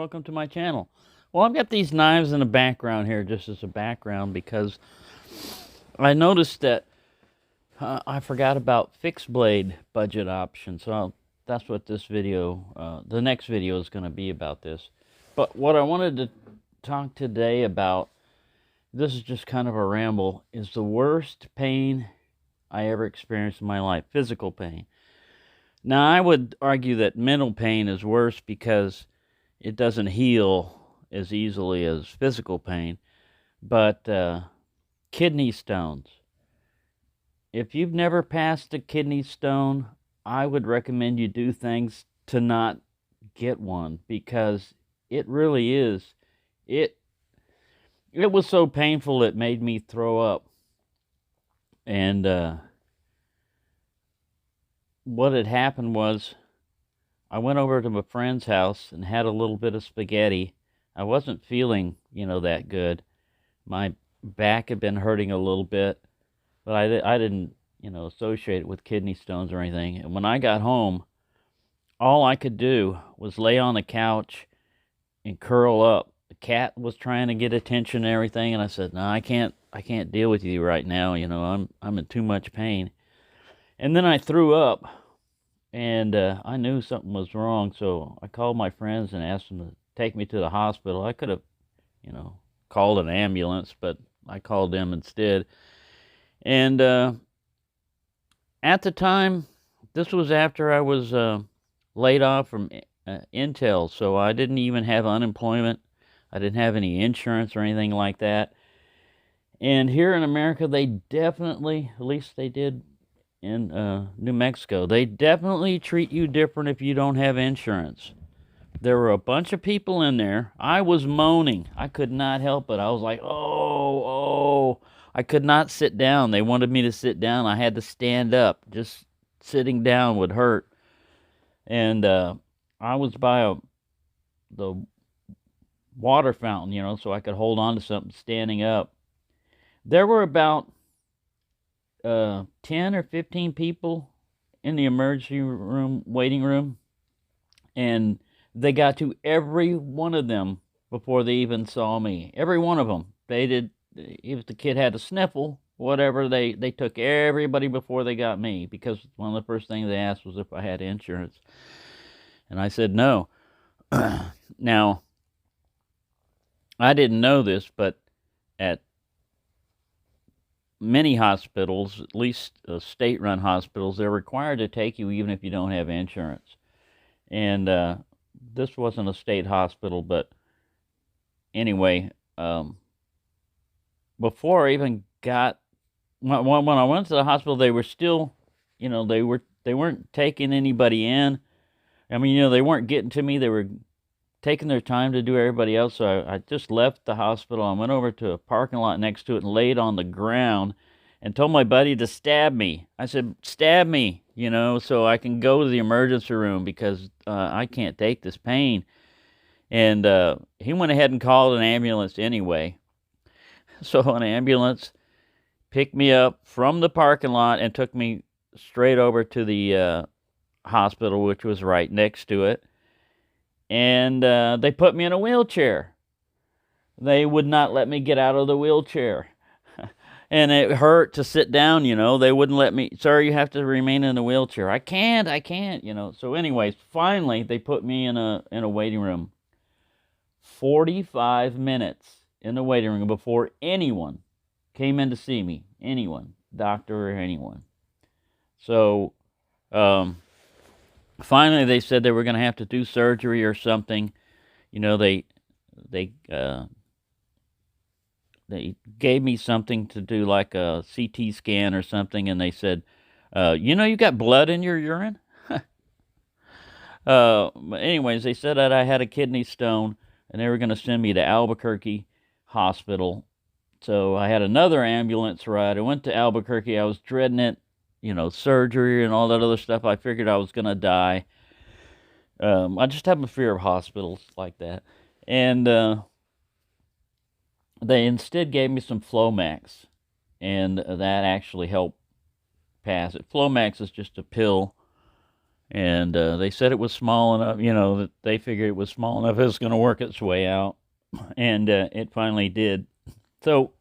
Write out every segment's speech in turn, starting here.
welcome to my channel. Well, I've got these knives in the background here just as a background because I noticed that I forgot about fixed blade budget options. So that's what this video, the next video is going to be about this. But what I wanted to talk today about, this is just kind of a ramble, is the worst pain I ever experienced in my life, physical pain. Now, I would argue that mental pain is worse because it doesn't heal as easily as physical pain, but kidney stones. If you've never passed a kidney stone, I would recommend you do things to not get one, because it really is. It was so painful it made me throw up. And what had happened was I went over to my friend's house and had a little bit of spaghetti. I wasn't feeling, that good. My back had been hurting a little bit, but I didn't, associate it with kidney stones or anything. And when I got home, all I could do was lay on the couch and curl up. The cat was trying to get attention and everything, and I said, "No, I can't deal with you right now. I'm in too much pain." And then I threw up, and I knew something was wrong, so I called my friends and asked them to take me to the hospital. I could have, called an ambulance, but I called them instead. And at the time, this was after I was laid off from Intel, so I didn't even have unemployment. I didn't have any insurance or anything like that. And here in America, they definitely, at least they did in New Mexico, they definitely treat you different if you don't have insurance. There were a bunch of people in there. I was moaning. I could not help it. I was like, oh. I could not sit down. They wanted me to sit down. I had to stand up. Just sitting down would hurt. And I was by the water fountain, so I could hold on to something standing up. There were about 10 or 15 people in the emergency room, waiting room, and they got to every one of them before they even saw me. Every one of them. They did. If the kid had a sniffle, whatever, they took everybody before they got me, because one of the first things they asked was if I had insurance. And I said no. Now, I didn't know this, but at many hospitals, at least state-run hospitals, they're required to take you even if you don't have insurance. And this wasn't a state hospital, but anyway, before I even got, when I went to the hospital, they were still, they weren't taking anybody in. I mean, they weren't getting to me. They were taking their time to do everybody else. So I just left the hospital. I went over to a parking lot next to it and laid on the ground and told my buddy to stab me. I said, "Stab me, so I can go to the emergency room, because I can't take this pain." And he went ahead and called an ambulance anyway. So an ambulance picked me up from the parking lot and took me straight over to the hospital, which was right next to it. And they put me in a wheelchair. They would not let me get out of the wheelchair. And it hurt to sit down, They wouldn't let me. "Sir, you have to remain in the wheelchair." I can't, So anyways, finally, they put me in a waiting room. 45 minutes in the waiting room before anyone came in to see me. Anyone. Doctor or anyone. So, finally, they said they were going to have to do surgery or something. They gave me something to do, like a CT scan or something, and they said, "You got blood in your urine?" But anyways, they said that I had a kidney stone, and they were going to send me to Albuquerque Hospital. So I had another ambulance ride. I went to Albuquerque. I was dreading it, surgery and all that other stuff. I figured I was going to die. I just have a fear of hospitals like that. And they instead gave me some Flomax, and that actually helped pass it. Flomax is just a pill, And they said it was small enough, that they figured it was small enough it was going to work its way out, and it finally did. So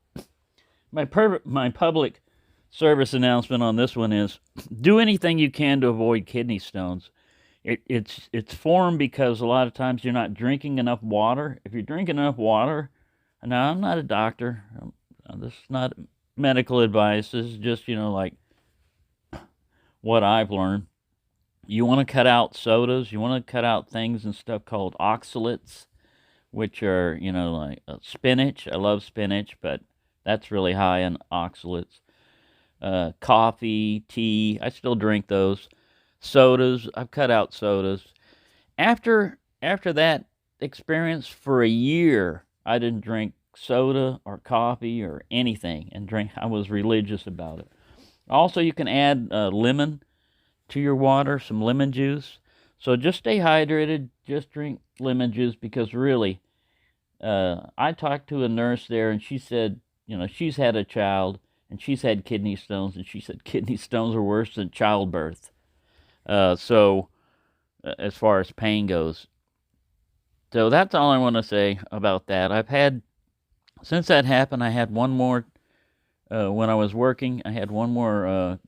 my public service announcement on this one is: do anything you can to avoid kidney stones. It's formed because a lot of times you're not drinking enough water. If you're drinking enough water, now I'm not a doctor. This is not medical advice. This is just like what I've learned. You want to cut out sodas. You want to cut out things and stuff called oxalates, which are like spinach. I love spinach, but that's really high in oxalates. Coffee, tea. I still drink those. Sodas. I've cut out sodas. After that experience, for a year, I didn't drink soda or coffee or anything, and drink. I was religious about it. Also, you can add lemon to your water, some lemon juice. So just stay hydrated. Just drink lemon juice, because really, I talked to a nurse there, and she said, she's had a child and she's had kidney stones, and she said kidney stones are worse than childbirth. So as far as pain goes. So that's all I want to say about that. Since that happened, I had one more, when I was working, I had one more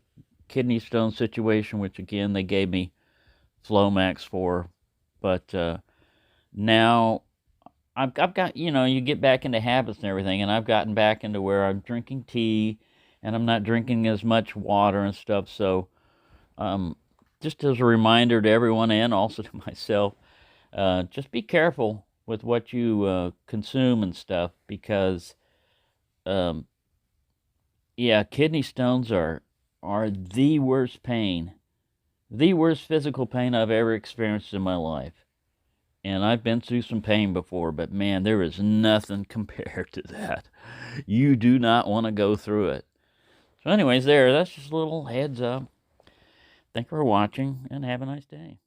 kidney stone situation, which again, they gave me Flomax for. But now I've got, you get back into habits and everything, and I've gotten back into where I'm drinking tea, and I'm not drinking as much water and stuff. So just as a reminder to everyone, and also to myself, just be careful with what you consume and stuff, because kidney stones are the worst pain, the worst physical pain I've ever experienced in my life. And I've been through some pain before, but man, there is nothing compared to that. You do not want to go through it. So anyways, that's just a little heads up. Thank you for watching, and have a nice day.